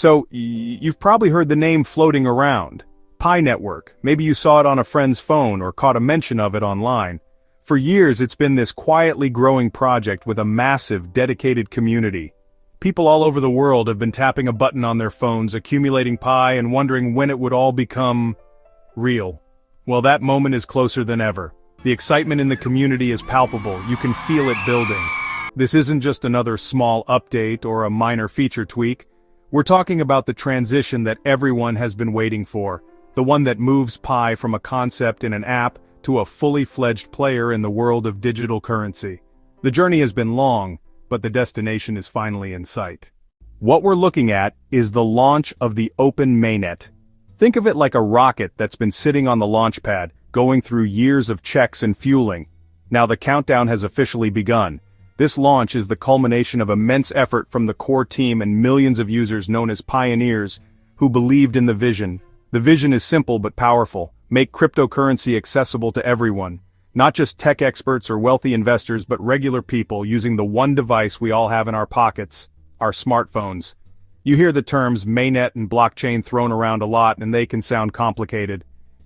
So, you've probably heard the name floating around. Pi Network. Maybe you saw it on a friend's phone or caught a mention of it online. For years it's been this quietly growing project with a massive, dedicated community. People all over the world have been tapping a button on their phones, accumulating Pi and wondering when it would all become real. Well, that moment is closer than ever. The excitement in the community is palpable, you can feel it building. This isn't just another small update or a minor feature tweak. We're talking about the transition that everyone has been waiting for. The one that moves Pi from a concept in an app to a fully fledged player in the world of digital currency. The journey has been long, but the destination is finally in sight. What we're looking at is the launch of the open Mainnet. Think of it like a rocket that's been sitting on the launch pad, going through years of checks and fueling. Now the countdown has officially begun. This launch is the culmination of immense effort from the core team and millions of users known as pioneers who believed in the vision. The vision is simple but powerful. Make cryptocurrency accessible to everyone. Not just tech experts or wealthy investors but regular people using the one device we all have in our pockets, our smartphones. You hear the terms Mainnet and blockchain thrown around a lot and they can sound complicated.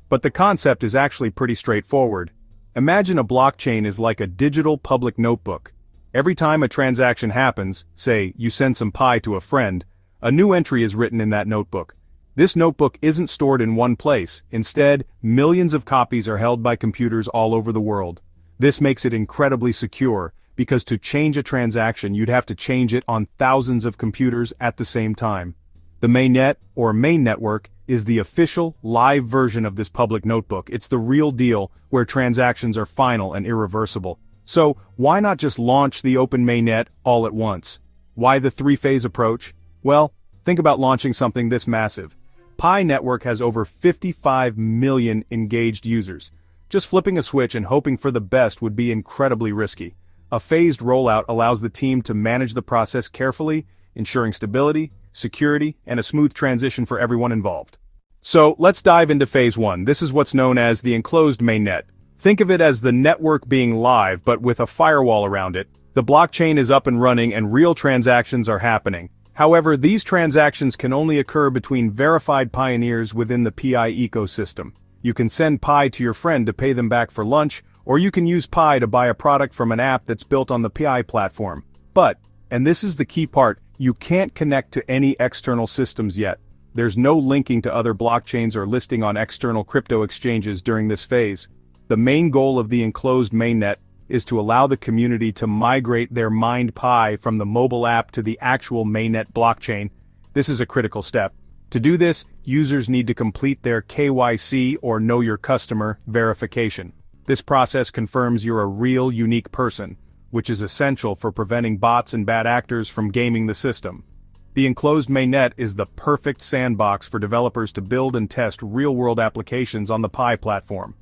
But the concept is actually pretty straightforward. Imagine a blockchain is like a digital public notebook. Every time a transaction happens, say you send some Pi to a friend, a new entry is written in that notebook. This notebook isn't stored in one place. Instead, millions of copies are held by computers all over the world. This makes it incredibly secure, because to change a transaction you'd have to change it on thousands of computers at the same time. The Mainnet, or main network, is the official, live version of this public notebook. It's the real deal, where transactions are final and irreversible. So, why not just launch the open Mainnet all at once? Why the three-phase approach? Well, think about launching something this massive. Pi Network has over 55 million engaged users. Just flipping a switch and hoping for the best would be incredibly risky. A phased rollout allows the team to manage the process carefully, ensuring stability, security, and a smooth transition for everyone involved. So, let's dive into phase 1. This is what's known as the enclosed mainnet. Think of it as the network being live but with a firewall around it. The blockchain is up and running and real transactions are happening. However, these transactions can only occur between verified pioneers within the Pi ecosystem. You can send Pi to your friend to pay them back for lunch, or you can use Pi to buy a product from an app that's built on the Pi platform. But, and this is the key part, you can't connect to any external systems yet. There's no linking to other blockchains or listing on external crypto exchanges during this phase. The main goal of the enclosed mainnet is to allow the community to migrate their mined Pi from the mobile app to the actual Mainnet blockchain. This is a critical step. To do this, users need to complete their KYC or Know Your Customer verification. This process confirms you're a real, unique person, which is essential for preventing bots and bad actors from gaming the system. The enclosed mainnet is the perfect sandbox for developers to build and test real-world applications on the Pi platform.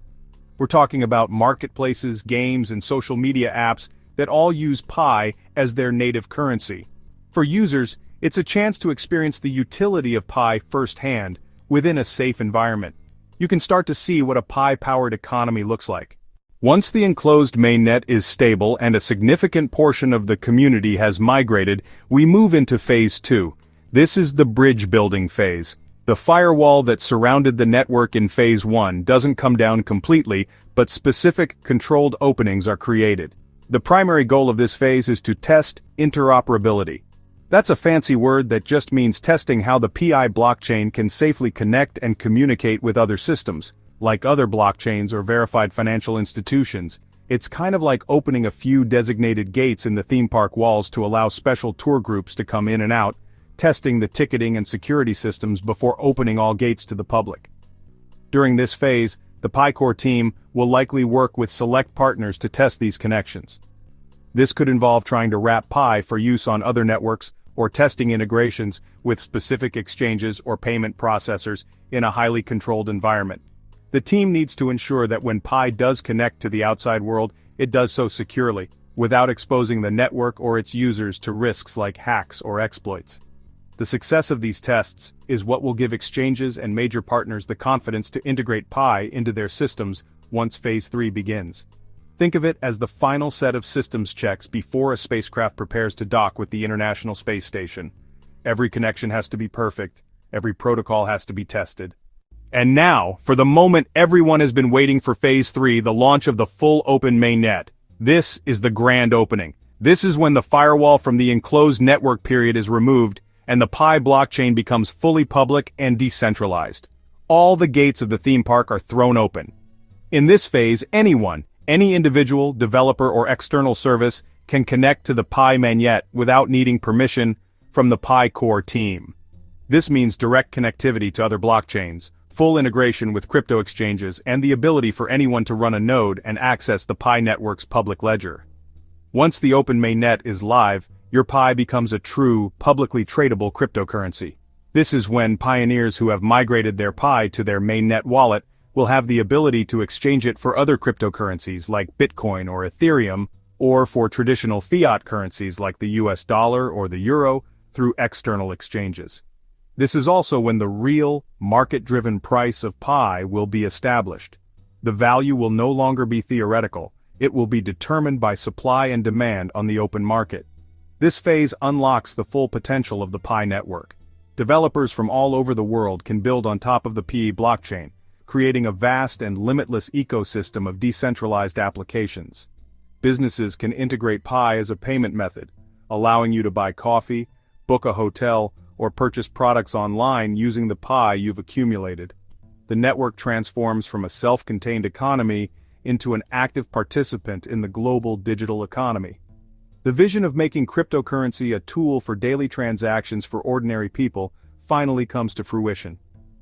We're talking about marketplaces, games, and social media apps that all use Pi as their native currency. For users, it's a chance to experience the utility of Pi firsthand, within a safe environment. You can start to see what a Pi-powered economy looks like. Once the enclosed mainnet is stable and a significant portion of the community has migrated, we move into phase 2. This is the bridge building phase. The firewall that surrounded the network in phase 1 doesn't come down completely, but specific controlled openings are created. The primary goal of this phase is to test interoperability. That's a fancy word that just means testing how the Pi blockchain can safely connect and communicate with other systems. Like other blockchains or verified financial institutions, it's kind of like opening a few designated gates in the theme park walls to allow special tour groups to come in and out, testing the ticketing and security systems before opening all gates to the public. During this phase, the Pi core team will likely work with select partners to test these connections. This could involve trying to wrap Pi for use on other networks or testing integrations with specific exchanges or payment processors in a highly controlled environment. The team needs to ensure that when Pi does connect to the outside world, it does so securely, without exposing the network or its users to risks like hacks or exploits. The success of these tests is what will give exchanges and major partners the confidence to integrate Pi into their systems once Phase 3 begins. Think of it as the final set of systems checks before a spacecraft prepares to dock with the International Space Station. Every connection has to be perfect. Every protocol has to be tested. And now, for the moment everyone has been waiting for Phase 3, the launch of the full open mainnet. This is the grand opening. This is when the firewall from the enclosed network period is removed, and the Pi blockchain becomes fully public and decentralized. All the gates of the theme park are thrown open. In this phase, anyone, any individual, developer, or external service can connect to the Pi mainnet without needing permission from the Pi core team. This means direct connectivity to other blockchains, full integration with crypto exchanges, and the ability for anyone to run a node and access the Pi network's public ledger. Once the open mainnet is live, your Pi becomes a true, publicly tradable cryptocurrency. This is when pioneers who have migrated their Pi to their mainnet wallet will have the ability to exchange it for other cryptocurrencies like Bitcoin or Ethereum, or for traditional fiat currencies like the US dollar or the euro through external exchanges. This is also when the real, market-driven price of Pi will be established. The value will no longer be theoretical, it will be determined by supply and demand on the open market. This phase unlocks the full potential of the Pi network. Developers from all over the world can build on top of the Pi blockchain, creating a vast and limitless ecosystem of decentralized applications. Businesses can integrate Pi as a payment method, allowing you to buy coffee, book a hotel, or purchase products online using the Pi you've accumulated. The network transforms from a self-contained economy into an active participant in the global digital economy. The vision of making cryptocurrency a tool for daily transactions for ordinary people finally comes to fruition.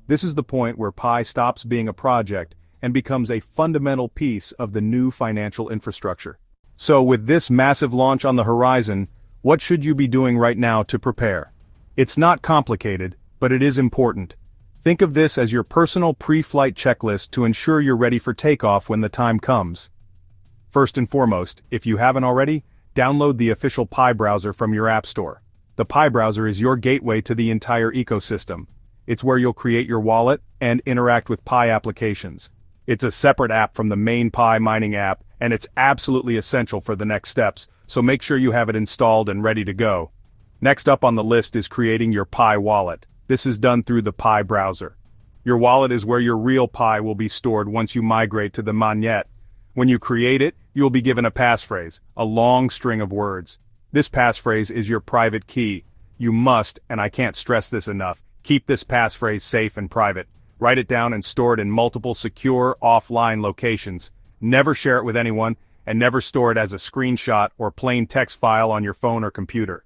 This is the point where Pi stops being a project and becomes a fundamental piece of the new financial infrastructure. So with this massive launch on the horizon, what should you be doing right now to prepare? It's not complicated, but it is important. Think of this as your personal pre-flight checklist to ensure you're ready for takeoff when the time comes. First and foremost, if you haven't already, download the official Pi browser from your app store. The Pi browser is your gateway to the entire ecosystem. It's where you'll create your wallet and interact with Pi applications. It's a separate app from the main Pi mining app, and it's absolutely essential for the next steps, so make sure you have it installed and ready to go. Next up on the list is creating your Pi wallet. This is done through the Pi browser. Your wallet is where your real Pi will be stored once you migrate to the Mainnet. When you create it, you'll be given a passphrase, a long string of words. This passphrase is your private key. You must, and I can't stress this enough, keep this passphrase safe and private. Write it down and store it in multiple secure, offline locations. Never share it with anyone, and never store it as a screenshot or plain text file on your phone or computer.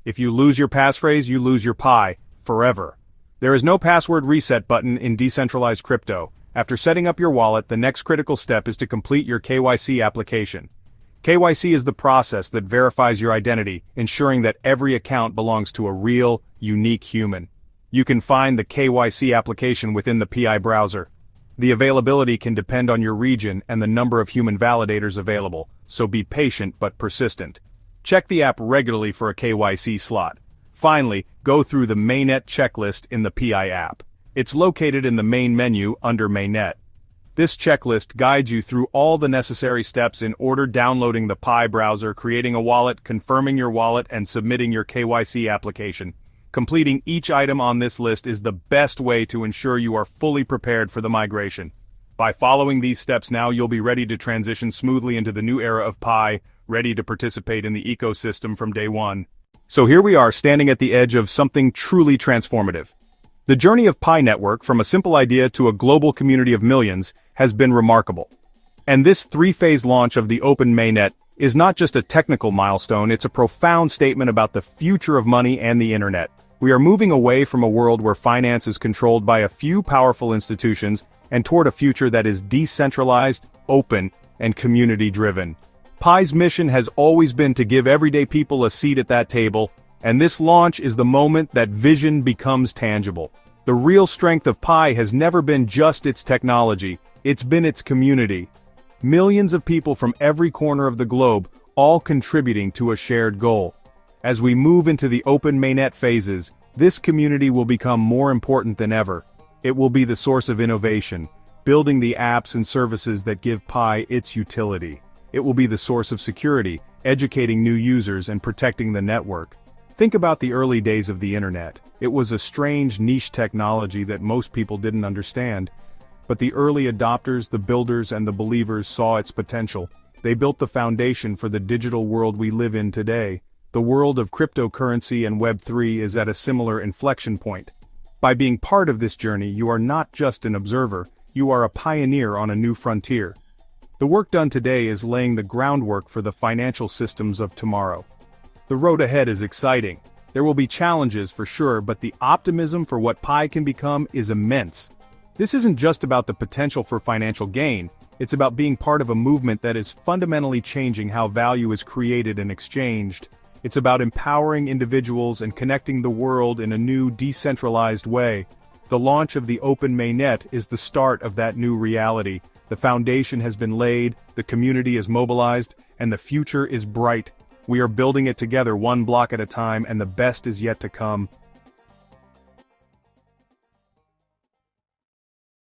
If you lose your passphrase, you lose your Pi, forever. There is no password reset button in decentralized crypto. After setting up your wallet, the next critical step is to complete your KYC application. KYC is the process that verifies your identity, ensuring that every account belongs to a real, unique human. You can find the KYC application within the Pi browser. The availability can depend on your region and the number of human validators available, so be patient but persistent. Check the app regularly for a KYC slot. Finally, go through the Mainnet checklist in the Pi app. It's located in the main menu under Mainnet. This checklist guides you through all the necessary steps in order downloading the Pi browser, creating a wallet, confirming your wallet, and submitting your KYC application. Completing each item on this list is the best way to ensure you are fully prepared for the migration. By following these steps now, you'll be ready to transition smoothly into the new era of Pi, ready to participate in the ecosystem from day one. So here we are, standing at the edge of something truly transformative. The journey of Pi Network, from a simple idea to a global community of millions, has been remarkable. And this three-phase launch of the open mainnet is not just a technical milestone, it's a profound statement about the future of money and the internet. We are moving away from a world where finance is controlled by a few powerful institutions and toward a future that is decentralized, open, and community-driven. Pi's mission has always been to give everyday people a seat at that table, and this launch is the moment that vision becomes tangible. The real strength of Pi has never been just its technology, it's been its community. Millions of people from every corner of the globe, all contributing to a shared goal. As we move into the open mainnet phases, this community will become more important than ever. It will be the source of innovation, building the apps and services that give Pi its utility. It will be the source of security, educating new users and protecting the network. Think about the early days of the internet. It was a strange niche technology that most people didn't understand. But the early adopters, the builders and the believers saw its potential. They built the foundation for the digital world we live in today. The world of cryptocurrency and Web3 is at a similar inflection point. By being part of this journey, you are not just an observer, you are a pioneer on a new frontier. The work done today is laying the groundwork for the financial systems of tomorrow. The road ahead is exciting. There will be challenges for sure, but the optimism for what Pi can become is immense. This isn't just about the potential for financial gain, it's about being part of a movement that is fundamentally changing how value is created and exchanged. It's about empowering individuals and connecting the world in a new decentralized way. The launch of the open Mainnet is the start of that new reality. The foundation has been laid, the community is mobilized, and the future is bright. We are building it together one block at a time, and the best is yet to come.